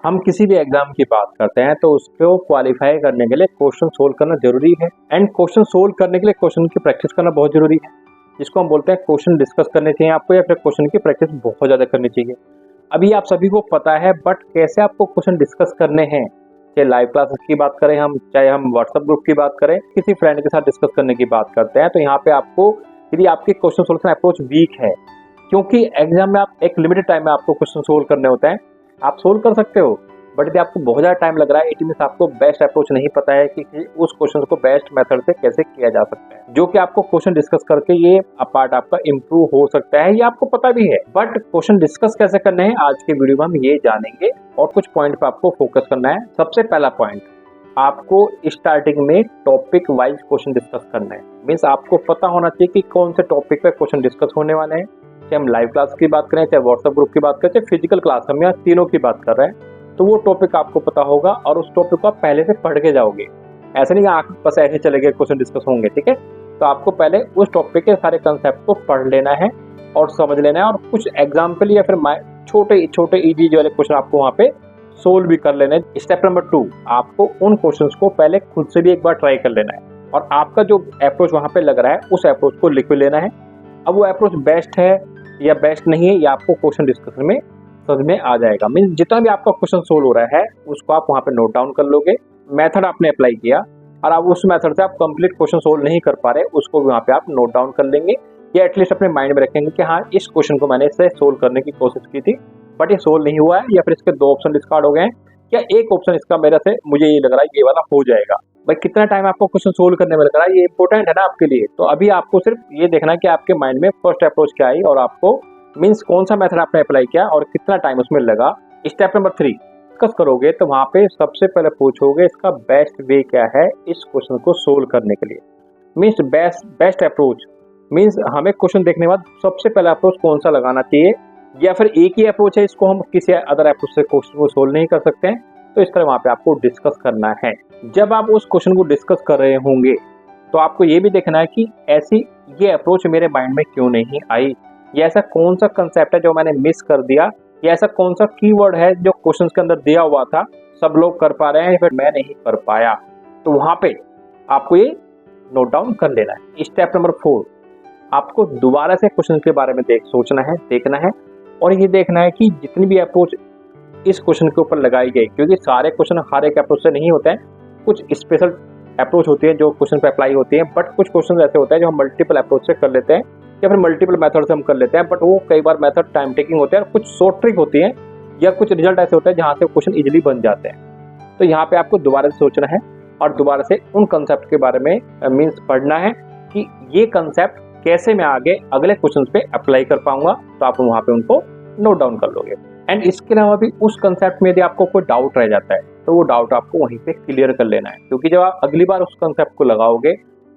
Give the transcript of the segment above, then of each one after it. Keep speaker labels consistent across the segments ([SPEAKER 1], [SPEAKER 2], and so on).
[SPEAKER 1] हम किसी भी एग्जाम की बात करते हैं तो उसको क्वालिफाई करने के लिए क्वेश्चन सोल्व करना जरूरी है, एंड क्वेश्चन सोल्व करने के लिए क्वेश्चन की प्रैक्टिस करना बहुत जरूरी है, जिसको हम बोलते हैं क्वेश्चन डिस्कस करने चाहिए आपको, या फिर क्वेश्चन की प्रैक्टिस बहुत ज़्यादा करनी चाहिए। अभी आप सभी को पता है, बट कैसे आपको क्वेश्चन डिस्कस करने हैं, चाहे लाइव क्लासेस की बात करें हम, चाहे हम व्हाट्सएप ग्रुप की बात करें, किसी फ्रेंड के साथ डिस्कस करने की बात करते हैं, तो यहाँ पे आपको यदि आपकी क्वेश्चन सोल्यूशन अप्रोच वीक है, क्योंकि एग्जाम में आप एक लिमिटेड टाइम में आपको क्वेश्चन सोल्व करने होते हैं, आप सोल्व कर सकते हो, बट यदि आपको बहुत ज़्यादा टाइम लग रहा है, इट मीन्स आपको बेस्ट अप्रोच नहीं पता है कि उस क्वेश्चन को बेस्ट मेथड से कैसे किया जा सकता है, जो कि आपको क्वेश्चन डिस्कस करके ये पार्ट आपका इम्प्रूव हो सकता है, ये आपको पता भी है। बट क्वेश्चन डिस्कस कैसे करने हैं आज के वीडियो में हम ये जानेंगे, और कुछ पॉइंट पे आपको फोकस करना है। सबसे पहला पॉइंट, आपको स्टार्टिंग में टॉपिक वाइज क्वेश्चन डिस्कस करना है। मीन्स आपको पता होना चाहिए कि कौन से टॉपिक पे क्वेश्चन डिस्कस होने वाले हैं, चाहे हम लाइव क्लास की बात करें, चाहे व्हाट्सएप ग्रुप की बात करें, चाहे फिजिकल क्लास, हम यहाँ तीनों की बात कर रहे हैं, तो वो टॉपिक आपको पता होगा और उस टॉपिक को आप पहले से पढ़ के जाओगे। ऐसा नहीं कि आप बस ऐसे चले गए क्वेश्चन डिस्कस होंगे, ठीक है। तो आपको पहले उस टॉपिक के सारे कंसेप्ट को पढ़ लेना है और समझ लेना है, और कुछ एग्जाम्पल या फिर छोटे छोटे इजी वाले क्वेश्चन आपको वहाँ पे सोल्व भी कर लेना है। स्टेप नंबर 2, आपको उन क्वेश्चंस को पहले खुद से भी एक बार ट्राई कर लेना है, और आपका जो अप्रोच वहाँ पे लग रहा है उस अप्रोच को लिख लेना है। अब वो अप्रोच बेस्ट है या बेस्ट नहीं है, या आपको क्वेश्चन डिस्कशन में समझ में आ जाएगा। मीन्स जितना भी आपका क्वेश्चन सोल्व हो रहा है उसको आप वहाँ पे नोट डाउन कर लोगे, मेथड आपने अप्लाई किया, और आप उस मेथड से आप कंप्लीट क्वेश्चन सोल्व नहीं कर पा रहे, उसको भी वहाँ पे आप नोट डाउन कर लेंगे, या एटलीस्ट अपने माइंड में रखेंगे कि हाँ, इस क्वेश्चन को मैंने इससे सोल्व करने की कोशिश की थी बट ये सोल्व नहीं हुआ है, या फिर इसके 2 ऑप्शन डिस्कार्ड हो गए हैं, या एक ऑप्शन इसका मेरे से मुझे ये लग रहा है ये वाला हो जाएगा। भाई कितना टाइम आपको क्वेश्चन सोल्व करने में लग रहा है, ये इंपॉर्टेंट है ना आपके लिए। तो अभी आपको सिर्फ ये देखना है कि आपके माइंड में फर्स्ट अप्रोच क्या आई, और आपको मीन्स कौन सा मेथड आपने अप्लाई किया और कितना टाइम उसमें लगा। स्टेप नंबर 3 डिस्कस करोगे तो वहाँ पे सबसे पहले पूछोगे इसका बेस्ट वे क्या है इस क्वेश्चन को सोल्व करने के लिए। मीन्स बेस्ट अप्रोच, मीन्स हमें क्वेश्चन देखने के बाद सबसे पहला अप्रोच कौन सा लगाना चाहिए, या फिर एक ही अप्रोच है, इसको हम किसी अदर अप्रोच से क्वेश्चन को सोल्व नहीं कर सकते हैं, तो इस तरह वहाँ पे आपको डिस्कस करना है। जब आप उस क्वेश्चन को डिस्कस कर रहे होंगे तो आपको ये भी देखना है कि ऐसी ये अप्रोच मेरे माइंड में क्यों नहीं आई, या ऐसा कौन सा कंसेप्ट है जो मैंने मिस कर दिया, या ऐसा कौन सा कीवर्ड है जो क्वेश्चन के अंदर दिया हुआ था, सब लोग कर पा रहे हैं या फिर मैं नहीं कर पाया। तो वहां पे आपको ये नोट डाउन कर लेना है। स्टेप नंबर 4, आपको दोबारा से क्वेश्चन के बारे में सोचना है, देखना है, और ये देखना है कि जितनी भी अप्रोच इस क्वेश्चन के ऊपर लगाई गई, क्योंकि सारे क्वेश्चन हर एक अप्रोच से नहीं होते हैं, कुछ स्पेशल अप्रोच होती है जो क्वेश्चन पे अप्लाई होती है, बट कुछ क्वेश्चन ऐसे होते हैं जो हम मल्टीपल अप्रोच से कर लेते हैं, या फिर मल्टीपल मेथड से हम कर लेते हैं, बट वो कई बार मेथड टाइम टेकिंग होते हैं, कुछ शॉर्ट ट्रिक होती है, या कुछ रिजल्ट ऐसे होते हैं जहाँ से क्वेश्चन इजीली बन जाते हैं। तो यहाँ पे आपको दोबारा से सोचना है और दोबारा से उन कंसेप्ट के बारे में मीन्स पढ़ना है कि ये कंसेप्ट कैसे मैं आगे अगले क्वेश्चन पे अप्लाई कर पाऊंगा, तो आप वहाँ पे उनको नोट डाउन कर लोगे। एंड इसके अलावा भी उस कंसेप्ट में यदि आपको कोई डाउट रह जाता है तो वो डाउट आपको वहीं पे क्लियर कर लेना है, क्योंकि जब आप अगली बार उस कंसेप्ट को लगाओगे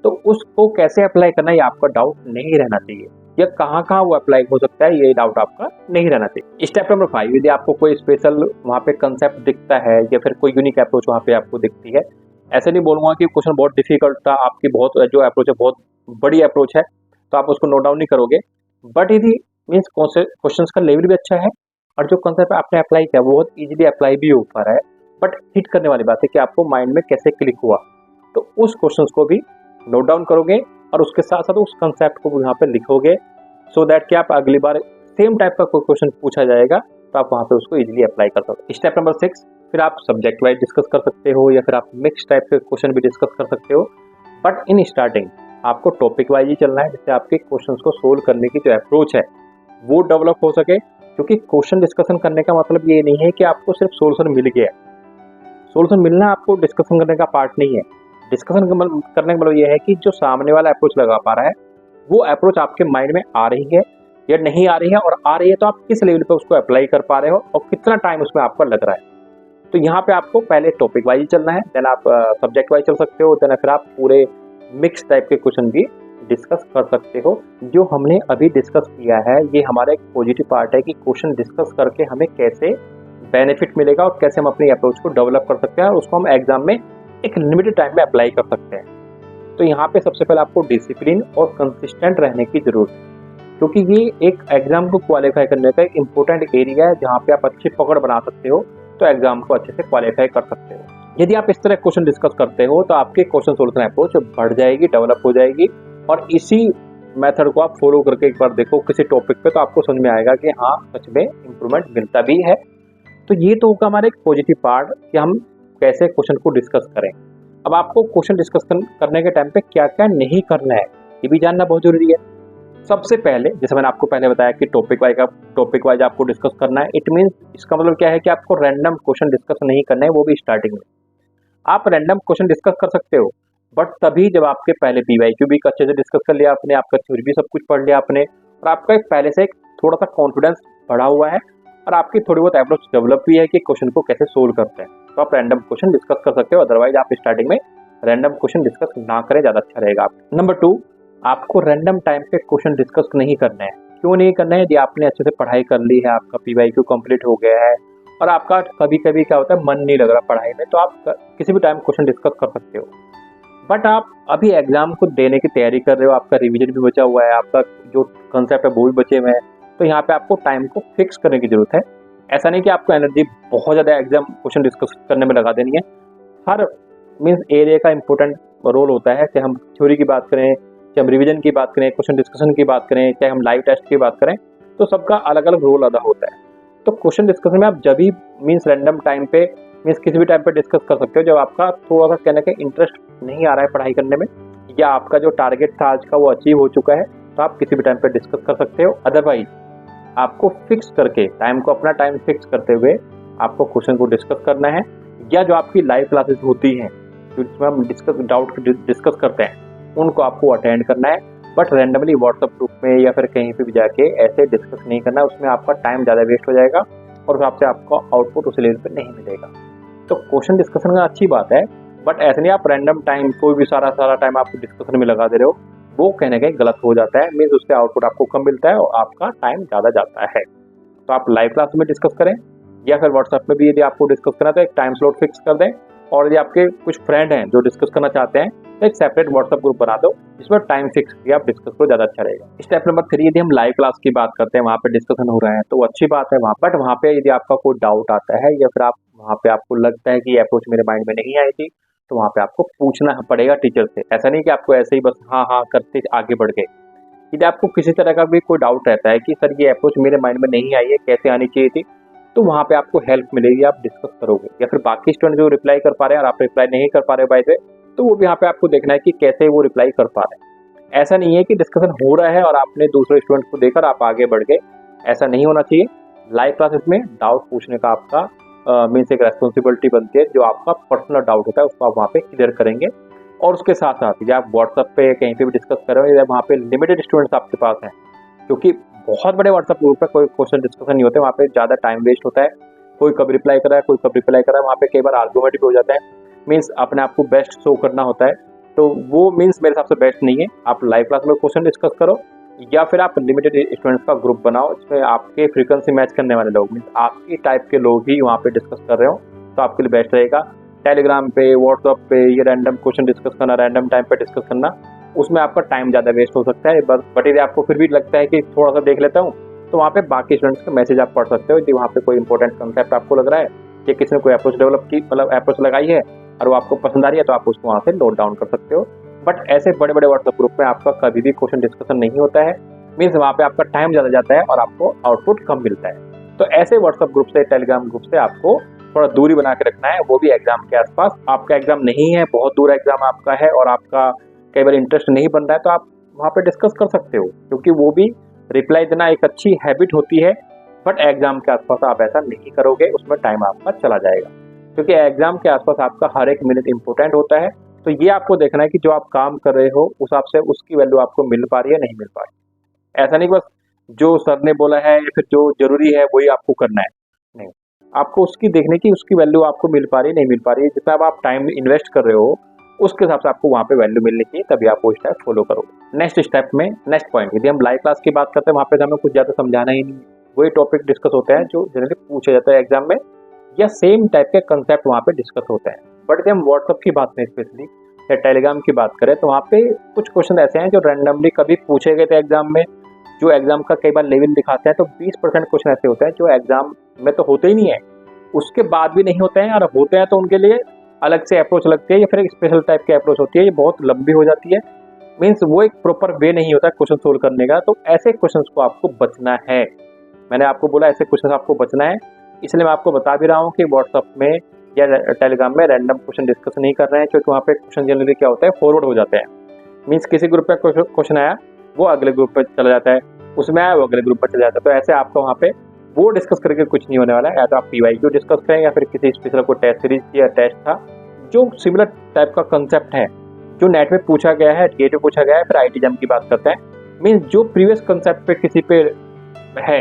[SPEAKER 1] तो उसको कैसे अप्लाई करना है ये आपका डाउट नहीं रहना चाहिए, या कहाँ कहाँ वो अप्लाई हो सकता है ये डाउट आपका नहीं रहना चाहिए। स्टेप नंबर 5, यदि आपको कोई स्पेशल वहाँ पे कंसेप्ट दिखता है या फिर कोई यूनिक अप्रोच वहाँ पे आपको दिखती है, ऐसे नहीं बोलूँगा कि क्वेश्चन बहुत डिफिकल्ट था, आपकी बहुत जो अप्रोच है बहुत बड़ी अप्रोच है, तो आप उसको नोट डाउन नहीं करोगे, बट यदि मीन्स क्वेश्चन का लेवल भी अच्छा है और जो कंसेप्ट आपने अप्लाई किया वो बहुत ईजिली अप्लाई भी हो पा रहा है, बट हिट करने वाली बात है कि आपको माइंड में कैसे क्लिक हुआ, तो उस क्वेश्चन को भी नोट डाउन करोगे और उसके साथ साथ उस कंसेप्ट को यहाँ पे लिखोगे, सो दैट कि आप अगली बार सेम टाइप का कोई क्वेश्चन पूछा जाएगा तो आप वहाँ पे उसको इजीली अप्लाई कर सकते हो। स्टेप नंबर 6, फिर आप सब्जेक्ट वाइज डिस्कस कर सकते हो, या फिर आप मिक्स टाइप के क्वेश्चन भी डिस्कस कर सकते हो, बट इन स्टार्टिंग आपको टॉपिक वाइज ही चलना है, जिससे आपके क्वेश्चन को सोल्व करने की जो अप्रोच है वो डेवलप हो सके। क्योंकि क्वेश्चन डिस्कशन करने का मतलब ये नहीं है कि आपको सिर्फ सोल्यूशन मिल गया, सोल्यूशन मिलना आपको डिस्कशन करने का पार्ट नहीं है। डिस्कशन करने का मतलब ये है कि जो सामने वाला अप्रोच लगा पा रहा है वो अप्रोच आपके माइंड में आ रही है या नहीं आ रही है, और आ रही है तो आप किस लेवल पे उसको अप्लाई कर पा रहे हो और कितना टाइम उसमें आपका लग रहा है। तो यहाँ पे आपको पहले टॉपिक वाइज चलना है, देन आप सब्जेक्ट वाइज चल सकते हो, देन फिर आप पूरे मिक्स टाइप के क्वेश्चन भी डिस्कस कर सकते हो। जो हमने अभी डिस्कस किया है ये हमारा एक पॉजिटिव पार्ट है कि क्वेश्चन डिस्कस करके हमें कैसे बेनिफिट मिलेगा और कैसे हम अपनी अप्रोच को डेवलप कर सकते हैं और उसको हम एग्जाम में एक लिमिटेड टाइम में अप्लाई कर सकते हैं। तो यहाँ पे सबसे पहले आपको डिसिप्लिन और कंसिस्टेंट रहने की जरूरत है, क्योंकि ये एक एग्जाम को क्वालिफाई करने का एक इम्पोर्टेंट एरिया है जहाँ पे आप अच्छी पकड़ बना सकते हो तो एग्जाम को अच्छे से क्वालिफाई कर सकते हो। यदि आप इस तरह क्वेश्चन डिस्कस करते हो तो आपकी क्वेश्चन सोल्यूशन अप्रोच बढ़ जाएगी, डेवलप हो जाएगी, और इसी मेथड को आप फॉलो करके एक बार देखो किसी टॉपिक पे, तो आपको समझ में आएगा कि हाँ सच में इम्प्रूवमेंट मिलता भी है। तो ये तो होगा हमारा एक पॉजिटिव पार्ट कि हम कैसे क्वेश्चन को डिस्कस करें। अब आपको क्वेश्चन डिस्कस करने के टाइम पे क्या क्या नहीं करना है ये भी जानना बहुत जरूरी है। सबसे पहले जैसे मैंने आपको पहले बताया कि टॉपिक वाइज आपको डिस्कस करना है। इट मीन्स इसका मतलब क्या है कि आपको रैंडम क्वेश्चन डिस्कस नहीं करना है, वो भी स्टार्टिंग में। आप रैंडम क्वेश्चन डिस्कस कर सकते हो बट तभी जब आपके पहले पीवाईक्यू भी अच्छे से डिस्कस कर लिया आपने, आपका थ्योरी भी सब कुछ पढ़ लिया आपने, और आपका एक पहले से एक थोड़ा सा कॉन्फिडेंस बढ़ा हुआ है, और आपकी थोड़ी बहुत अप्रोच डेवलप भी है कि क्वेश्चन को कैसे सोल्व करते हैं, तो आप रैंडम क्वेश्चन डिस्कस कर सकते हो। अदरवाइज आप स्टार्टिंग में रैंडम क्वेश्चन डिस्कस ना करें, ज़्यादा अच्छा रहेगा आप। नंबर 2, आपको रैंडम टाइम पे क्वेश्चन डिस्कस नहीं करना है। क्यों नहीं करना है? यदि आपने अच्छे से पढ़ाई कर ली है, आपका पीवाईक्यू कंप्लीट हो गया है और आपका कभी कभी क्या होता है मन नहीं लग रहा पढ़ाई में, तो आप किसी भी टाइम क्वेश्चन डिस्कस कर सकते हो। बट आप अभी एग्जाम को देने की तैयारी कर रहे हो, आपका रिवीजन भी बचा हुआ है, आपका जो कंसेप्ट है वो भी बचे हुए हैं, तो यहाँ पे आपको टाइम को फिक्स करने की जरूरत है। ऐसा नहीं कि आपको एनर्जी बहुत ज़्यादा एग्जाम क्वेश्चन डिस्कस करने में लगा देनी है। हर मीन्स एरिया का इंपॉर्टेंट रोल होता है, चाहे हम थ्योरी की बात करें, चाहे हम रिवीजन की बात करें, क्वेश्चन डिस्कशन की बात करें, चाहे हम लाइव टेस्ट की बात करें, तो सबका अलग अलग रोल अदा होता है। तो क्वेश्चन डिस्कशन में आप जब भी मीन्स रैंडम टाइम पे मीन्स किसी भी टाइम पे डिस्कस कर सकते हो जब आपका थोड़ा सा कहने का इंटरेस्ट नहीं आ रहा है पढ़ाई करने में, या आपका जो टारगेट था आज का वो अचीव हो चुका है, तो आप किसी भी टाइम पे डिस्कस कर सकते हो। अदरवाइज आपको फिक्स करके टाइम को, अपना टाइम फिक्स करते हुए आपको क्वेश्चन को डिस्कस करना है, या जो आपकी लाइव क्लासेस होती हैं जिसमें हम डाउट डिस्कस करते हैं उनको आपको अटेंड करना है। बट रैंडमली व्हाट्सएप ग्रुप में या फिर कहीं पे भी जाके ऐसे डिस्कस नहीं करना है, उसमें आपका टाइम ज़्यादा वेस्ट हो जाएगा और आपसे आपका आउटपुट उस लेवल पे नहीं मिलेगा। तो क्वेश्चन डिस्कशन का अच्छी बात है, बट ऐसे नहीं आप रैंडम टाइम कोई भी सारा टाइम आप डिस्कशन में लगा दे रहे हो, वो कहने का गलत हो जाता है। मीन्स उससे आउटपुट आपको कम मिलता है और आपका टाइम ज़्यादा जाता है। तो आप लाइव क्लास में डिस्कस करें या फिर व्हाट्सएप में भी यदि आपको डिस्कस करना है तो एक टाइम स्लॉट फिक्स कर दें, और यदि आपके कुछ फ्रेंड हैं जो डिस्कस करना चाहते हैं तो एक सेपरेट व्हाट्सएप ग्रुप बना दो जिसमें टाइम फिक्स किया आप डिस्कस करो, ज़्यादा अच्छा रहेगा। स्टेप नंबर 3, यदि हम लाइव क्लास की बात करते हैं, वहाँ पे डिस्कशन हो रहा है तो अच्छी बात है वहाँ, बट वहाँ पे यदि आपका कोई डाउट आता है या फिर आप वहाँ पे आपको लगता है कि ये अप्रोच मेरे माइंड में नहीं आई थी, तो वहाँ पे आपको पूछना पड़ेगा टीचर से। ऐसा नहीं कि आपको ऐसे ही बस हाँ हाँ करते आगे बढ़ गए। यदि आपको किसी तरह का भी कोई डाउट रहता है कि सर ये अप्रोच मेरे माइंड में नहीं आई है, कैसे आनी चाहिए थी, तो वहाँ पे आपको हेल्प मिलेगी, आप डिस्कस करोगे। या फिर बाकी स्टूडेंट जो रिप्लाई कर पा रहे हैं और आप रिप्लाई नहीं कर पा रहे बाय द वे, तो वो भी यहाँ पे आपको देखना है कि कैसे वो रिप्लाई कर पा रहे हैं। ऐसा नहीं है कि डिस्कशन हो रहा है और आपने दूसरे स्टूडेंट को देकर आप आगे बढ़ गए, ऐसा नहीं होना चाहिए। लाइव क्लासेस में डाउट पूछने का आपका मीन्स एक रेस्पॉन्सिबिलिटी बनती है, जो आपका पर्सनल डाउट होता है उसको आप वहाँ पे क्लियर करेंगे। और उसके साथ साथ या आप व्हाट्सएप पे कहीं पे भी डिस्कस कर रहे हो या वहाँ पे लिमिटेड स्टूडेंट्स आपके पास हैं, क्योंकि बहुत बड़े व्हाट्सएप ग्रुप पे कोई क्वेश्चन डिस्कशन नहीं होते, वहाँ पे ज़्यादा टाइम वेस्ट होता है। कोई कब रिप्लाई कर रहा है, कोई कब रिप्लाई कर रहा है, वहाँ पे कई बार आर्गूमेंट भी हो जाता है। मीन्स अपने आप को बेस्ट शो करना होता है, तो वो मीन्स मेरे हिसाब से बेस्ट नहीं है। आप लाइव क्लास में क्वेश्चन डिस्कस करो या फिर आप लिमिटेड स्टूडेंट्स का ग्रुप बनाओ जिसमें आपके फ्रीक्वेंसी मैच करने वाले लोग, मीन्स आपकी टाइप के लोग ही वहाँ पे डिस्कस कर रहे हो, तो आपके लिए बेस्ट रहेगा। टेलीग्राम पे, व्हाट्सएप पे ये रैंडम क्वेश्चन डिस्कस करना, रैंडम टाइम पे डिस्कस करना, उसमें आपका टाइम ज़्यादा वेस्ट हो सकता है। बट यदि आपको फिर भी लगता है कि थोड़ा सा देख लेता हूँ, तो वहाँ पे बाकी स्टूडेंट्स का मैसेज आप पढ़ सकते हो। यदि वहाँ पे कोई इंपॉर्टेंट कंसेप्ट आपको लग रहा है कि किसी ने कोई अप्रोच डेवलप की, मतलब अप्रोच लगाई है और वो आपको पसंद आ रही है, तो आप उसको वहाँ से नोट डाउन कर सकते हो। बट ऐसे बड़े बड़े व्हाट्सएप ग्रुप में आपका कभी भी क्वेश्चन डिस्कशन नहीं होता है, मीन्स वहाँ पे आपका टाइम ज़्यादा जाता है और आपको आउटपुट कम मिलता है। तो ऐसे व्हाट्सएप ग्रुप से, टेलीग्राम ग्रुप से आपको थोड़ा दूरी बना के रखना है, वो भी एग्जाम के आसपास। आपका एग्जाम नहीं है, बहुत दूर एग्जाम आपका है और आपका कई बार इंटरेस्ट नहीं बन रहा है, तो आप वहाँ पे डिस्कस कर सकते हो, क्योंकि वो भी रिप्लाई देना एक अच्छी हैबिट होती है। बट एग्जाम के आसपास आप ऐसा नहीं करोगे, उसमें टाइम आपका चला जाएगा, क्योंकि एग्जाम के आसपास आपका हर एक मिनट इंपॉर्टेंट होता है। तो ये आपको देखना है कि जो आप काम कर रहे हो उस हिसाब से उसकी वैल्यू आपको मिल पा रही है, नहीं मिल पा रही। ऐसा नहीं बस जो सर ने बोला है या फिर जो जरूरी है वही आपको करना है, नहीं, आपको उसकी देखने की उसकी वैल्यू आपको मिल पा रही है, नहीं मिल पा रही है। जितना आप टाइम इन्वेस्ट कर रहे हो उसके हिसाब से आपको वहाँ पे वैल्यू मिलनी चाहिए, तभी आप वो स्टेप फॉलो करोगे। नेक्स्ट स्टेप में, नेक्स्ट पॉइंट, यदि हम लाइव क्लास की बात करते हैं, वहाँ पे हमें कुछ ज़्यादा समझाना ही नहीं, वही टॉपिक डिस्कस होते हैं जो जनरली पूछा जाता है एग्जाम में, या सेम टाइप के कंसेप्ट वहाँ पे डिस्कस होते हैं। बट यदि हम व्हाट्सअप की बात करें स्पेशली, या टेलीग्राम की बात करें, तो वहाँ पे कुछ क्वेश्चन ऐसे हैं जो रैंडमली कभी पूछे गए थे एग्जाम में, जो एग्जाम का कई बार लेवल दिखाते हैं। तो 20% क्वेश्चन ऐसे होते हैं जो एग्जाम में तो होते ही नहीं है, उसके बाद भी नहीं होते हैं, और होते हैं तो उनके लिए अलग से अप्रोच लगती है या फिर एक स्पेशल टाइप की अप्रोच होती है, ये बहुत लंबी हो जाती है। मीन्स वो एक प्रॉपर वे नहीं होता क्वेश्चन सोल्व करने का। तो ऐसे क्वेश्चन को आपको बचना है। मैंने आपको बोला ऐसे क्वेश्चन आपको बचना है, इसलिए मैं आपको बता भी रहा हूँ कि व्हाट्सअप में या टेलीग्राम में रैंडम क्वेश्चन डिस्कस नहीं कर रहे हैं, क्योंकि वहाँ पे क्वेश्चन जनरली क्या होता है, फॉरवर्ड हो जाते हैं। मीन्स किसी ग्रुप पे क्वेश्चन आया, वो अगले ग्रुप पे चला जाता है, उसमें आया वो अगले ग्रुप पे चला जाता है। तो ऐसे आपका वहाँ पे वो डिस्कस करके कुछ नहीं होने वाला है। या तो आप PYQ डिस्कस करें या फिर किसी स्पेशल कोई टेस्ट सीरीज या टेस्ट था जो सिमिलर टाइप का कंसेप्ट है, जो नेट में पूछा गया है, गेट में पूछा गया है, फिर IIT JAM की बात करते हैं। मीन्स जो प्रीवियस कंसेप्ट पे किसी पे है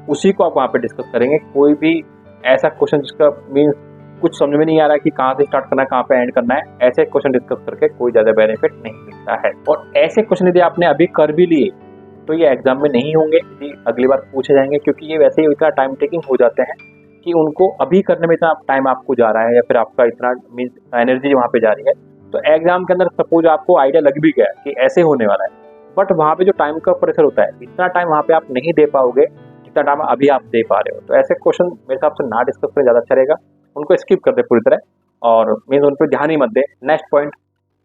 [SPEAKER 1] उसी को आप वहाँ पे डिस्कस करेंगे। कोई भी ऐसा क्वेश्चन जिसका मीन्स कुछ समझ में नहीं आ रहा है कि कहाँ से स्टार्ट करना है, कहाँ पे एंड करना है, ऐसे क्वेश्चन डिस्कस करके कोई ज़्यादा बेनिफिट नहीं मिलता है। और ऐसे क्वेश्चन यदि आपने अभी कर भी लिए तो ये एग्जाम में नहीं होंगे, यदि अगली बार पूछे जाएंगे, क्योंकि ये वैसे ही इतना टाइम टेकिंग हो जाते हैं कि उनको अभी करने में इतना टाइम आपको जा रहा है या फिर आपका इतना मीन्स एनर्जी वहाँ पे जा रही है। तो एग्जाम के अंदर सपोज आपको आइडिया लग भी गया कि ऐसे होने वाला है, बट वहाँ पे जो टाइम का प्रेशर होता है, इतना टाइम वहाँ पे आप नहीं दे पाओगे जितना टाइम अभी आप दे पा रहे हो। तो ऐसे क्वेश्चन मेरे हिसाब से ना डिस्कस करें, ज़्यादा अच्छा रहेगा। उनको स्किप कर दे पूरी तरह, और मीन्स उन पर ध्यान ही मत दे। Next point,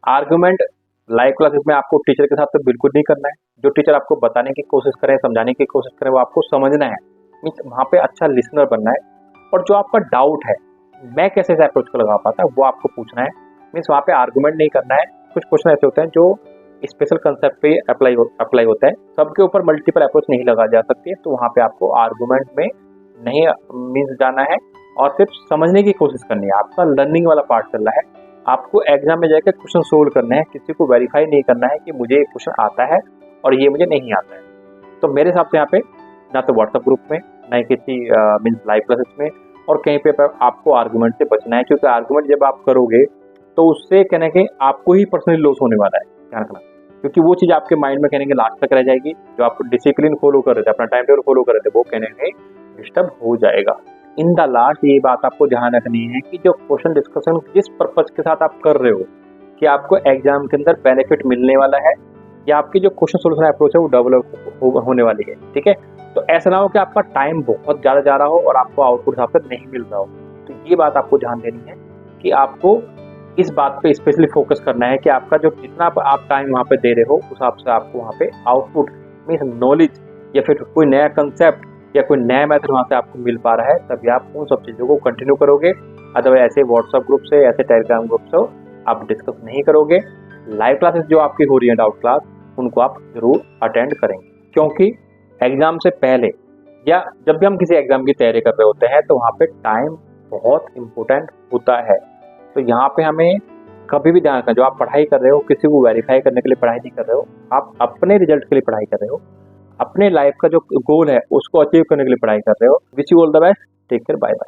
[SPEAKER 1] argument live classes में आपको टीचर के साथ तो बिल्कुल नहीं करना है। जो टीचर आपको बताने की कोशिश करें, समझाने की कोशिश करें, वो आपको समझना है। मीन्स वहाँ पे अच्छा लिसनर बनना है, और जो आपका डाउट है मैं कैसे इस अप्रोच को लगा पाता वो आपको पूछना है। मीन्स वहाँ पे आर्गूमेंट नहीं करना है। कुछ क्वेश्चन ऐसे होते हैं जो स्पेशल कंसेप्ट पे अप्लाई होता है, सबके ऊपर मल्टीपल अप्रोच नहीं लगा जा सकती है। तो वहाँ पे आपको आर्गूमेंट में नहीं मीन्स जाना है और सिर्फ समझने की कोशिश करनी है। आपका लर्निंग वाला पार्ट चल रहा है, आपको एग्जाम में जाकर क्वेश्चन सोल्व करना है, किसी को वेरीफाई नहीं करना है कि मुझे ये क्वेश्चन आता है और ये मुझे नहीं आता है। तो मेरे हिसाब से यहाँ पे ना तो व्हाट्सएप ग्रुप में, ना ही किसी मीन्स लाइव क्लासेस में, और कहीं पे आपको आर्गूमेंट से बचना है, क्योंकि आर्गूमेंट जब आप करोगे तो उससे कहने के आपको ही पर्सनली लॉस होने वाला है, ध्यान रखना। क्योंकि वो चीज़ आपके माइंड में कहने के लास्ट तक रह जाएगी, जो आप डिसिप्लिन फॉलो कर रहे थे, अपना टाइम टेबल फॉलो कर रहे थे, वो कहने के डिस्टर्ब हो जाएगा। इन द लास्ट ये बात आपको ध्यान रखनी है कि जो क्वेश्चन डिस्कशन जिस पर्पज के साथ आप कर रहे हो, कि आपको एग्जाम के अंदर बेनिफिट मिलने वाला है या आपकी जो क्वेश्चन सोल्यूशन अप्रोच है वो डेवलप होने वाली है, ठीक है। तो ऐसा ना हो कि आपका टाइम बहुत ज़्यादा जा रहा हो और आपको आउटपुट हिसाब से नहीं मिल रहा हो। तो ये बात आपको ध्यान देनी है कि आपको इस बात पे स्पेशली फोकस करना है कि आपका जो जितना आप टाइम वहाँ पे दे रहे हो उस हिसाब से आपको वहाँ पे आउटपुट मीन्स नॉलेज या फिर कोई नया कंसेप्ट या कोई नया मेथड वहाँ से आपको मिल पा रहा है, तभी आप उन सब चीज़ों को कंटिन्यू करोगे। अदरवाइज ऐसे व्हाट्सएप ग्रुप से, ऐसे टेलीग्राम ग्रुप से आप डिस्कस नहीं करोगे। लाइव क्लासेस जो आपकी हो रही है डाउट क्लास, उनको आप जरूर अटेंड करेंगे, क्योंकि एग्जाम से पहले या जब भी हम किसी एग्जाम की तैयारी कर रहे होते हैं तो वहाँ पे टाइम बहुत इम्पोर्टेंट होता है। तो यहाँ पे हमें कभी भी ध्यान रखना, जो आप पढ़ाई कर रहे हो किसी को वेरीफाई करने के लिए पढ़ाई नहीं कर रहे हो, आप अपने रिजल्ट के लिए पढ़ाई कर रहे हो, अपने लाइफ का जो गोल है उसको अचीव करने के लिए पढ़ाई कर रहे हो। Wish you all the best, take care, bye bye.